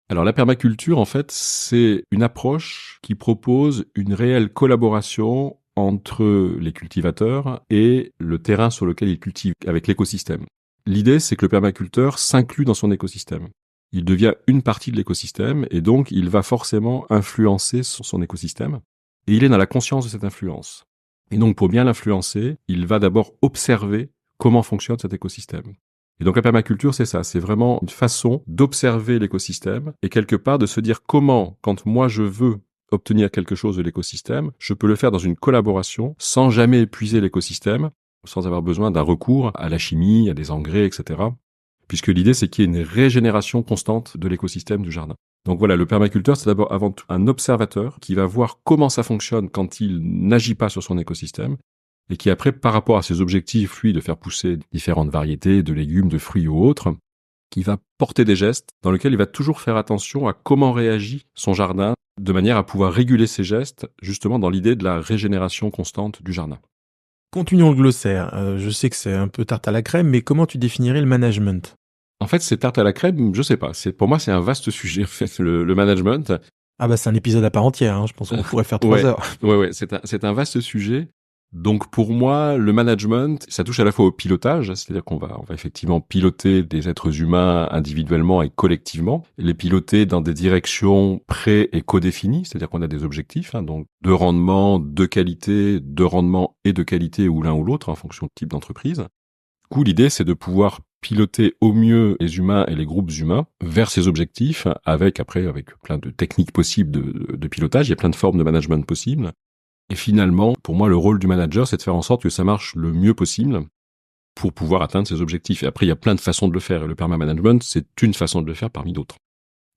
Alors la permaculture, en fait, c'est une approche qui propose une réelle collaboration entre les cultivateurs et le terrain sur lequel ils cultivent, avec l'écosystème. L'idée, c'est que le permaculteur s'inclut dans son écosystème. Il devient une partie de l'écosystème et donc il va forcément influencer son écosystème. Et il est dans la conscience de cette influence. Et donc pour bien l'influencer, il va d'abord observer comment fonctionne cet écosystème. Et donc la permaculture, c'est ça, c'est vraiment une façon d'observer l'écosystème et quelque part de se dire comment, quand moi je veux obtenir quelque chose de l'écosystème, je peux le faire dans une collaboration sans jamais épuiser l'écosystème, sans avoir besoin d'un recours à la chimie, à des engrais, etc. Puisque l'idée, c'est qu'il y ait une régénération constante de l'écosystème du jardin. Donc voilà, le permaculteur, c'est d'abord avant tout un observateur qui va voir comment ça fonctionne quand il n'agit pas sur son écosystème et qui après, par rapport à ses objectifs, lui, de faire pousser différentes variétés de légumes, de fruits ou autres, qui va porter des gestes dans lesquels il va toujours faire attention à comment réagit son jardin, de manière à pouvoir réguler ses gestes, justement dans l'idée de la régénération constante du jardin. Continuons le glossaire. Je sais que c'est un peu tarte à la crème, mais comment tu définirais le management? En fait, c'est tarte à la crème, je sais pas. Pour moi, c'est un vaste sujet, en fait, le management. Ah bah c'est un épisode à part entière, hein. Je pense qu'on pourrait faire 3 Ouais, heures. ouais, c'est un vaste sujet. Donc pour moi, le management, ça touche à la fois au pilotage, c'est-à-dire on va effectivement piloter des êtres humains individuellement et collectivement, les piloter dans des directions pré- et codéfinies, c'est-à-dire qu'on a des objectifs, donc de rendement, de qualité, de rendement et de qualité ou l'un ou l'autre en fonction du type d'entreprise. Du coup, l'idée, c'est de pouvoir piloter au mieux les humains et les groupes humains vers ces objectifs avec plein de techniques possibles de pilotage. Il y a plein de formes de management possibles. Et finalement, pour moi, le rôle du manager, c'est de faire en sorte que ça marche le mieux possible pour pouvoir atteindre ses objectifs. Et après, il y a plein de façons de le faire. Et le perma-management, c'est une façon de le faire parmi d'autres.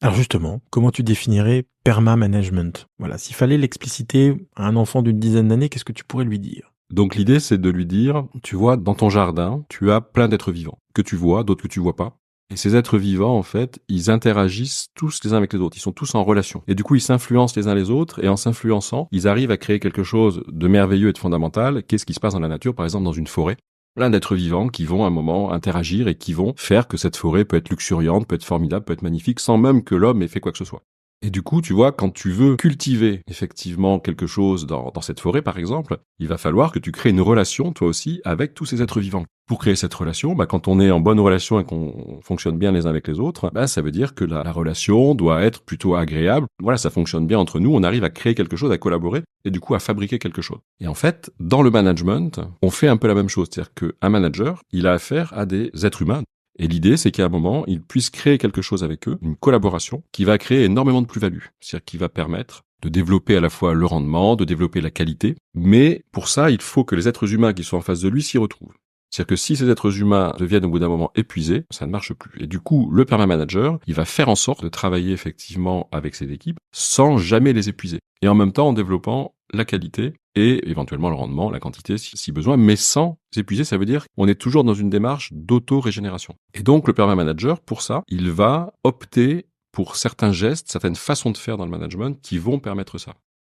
Alors justement, comment tu définirais perma-management? Voilà, s'il fallait l'expliciter à un enfant d'une dizaine d'années, qu'est-ce que tu pourrais lui dire? Donc l'idée, c'est de lui dire, tu vois, dans ton jardin, tu as plein d'êtres vivants que tu vois, d'autres que tu vois pas. Et ces êtres vivants, en fait, ils interagissent tous les uns avec les autres. Ils sont tous en relation. Et du coup, ils s'influencent les uns les autres. Et en s'influençant, ils arrivent à créer quelque chose de merveilleux et de fondamental. Qu'est-ce qui se passe dans la nature, par exemple, dans une forêt? Plein d'êtres vivants qui vont à un moment interagir et qui vont faire que cette forêt peut être luxuriante, peut être formidable, peut être magnifique, sans même que l'homme ait fait quoi que ce soit. Et du coup, tu vois, quand tu veux cultiver effectivement quelque chose dans cette forêt, par exemple, il va falloir que tu crées une relation, toi aussi, avec tous ces êtres vivants. Pour créer cette relation, quand on est en bonne relation et qu'on fonctionne bien les uns avec les autres, ça veut dire que la relation doit être plutôt agréable. Voilà, ça fonctionne bien entre nous, on arrive à créer quelque chose, à collaborer et du coup à fabriquer quelque chose. Et en fait, dans le management, on fait un peu la même chose. C'est-à-dire qu'un manager, il a affaire à des êtres humains. Et l'idée, c'est qu'à un moment, ils puissent créer quelque chose avec eux, une collaboration, qui va créer énormément de plus-value. C'est-à-dire qui va permettre de développer à la fois le rendement, de développer la qualité. Mais pour ça, il faut que les êtres humains qui sont en face de lui s'y retrouvent. C'est-à-dire que si ces êtres humains deviennent au bout d'un moment épuisés, ça ne marche plus. Et du coup, le perma-manager, il va faire en sorte de travailler effectivement avec ses équipes sans jamais les épuiser. Et en même temps, en développant la qualité et éventuellement le rendement, la quantité si besoin, mais sans épuiser. Ça veut dire qu'on est toujours dans une démarche d'auto-régénération. Et donc, le perma-manager, pour ça, il va opter pour certains gestes, certaines façons de faire dans le management qui vont permettre ça.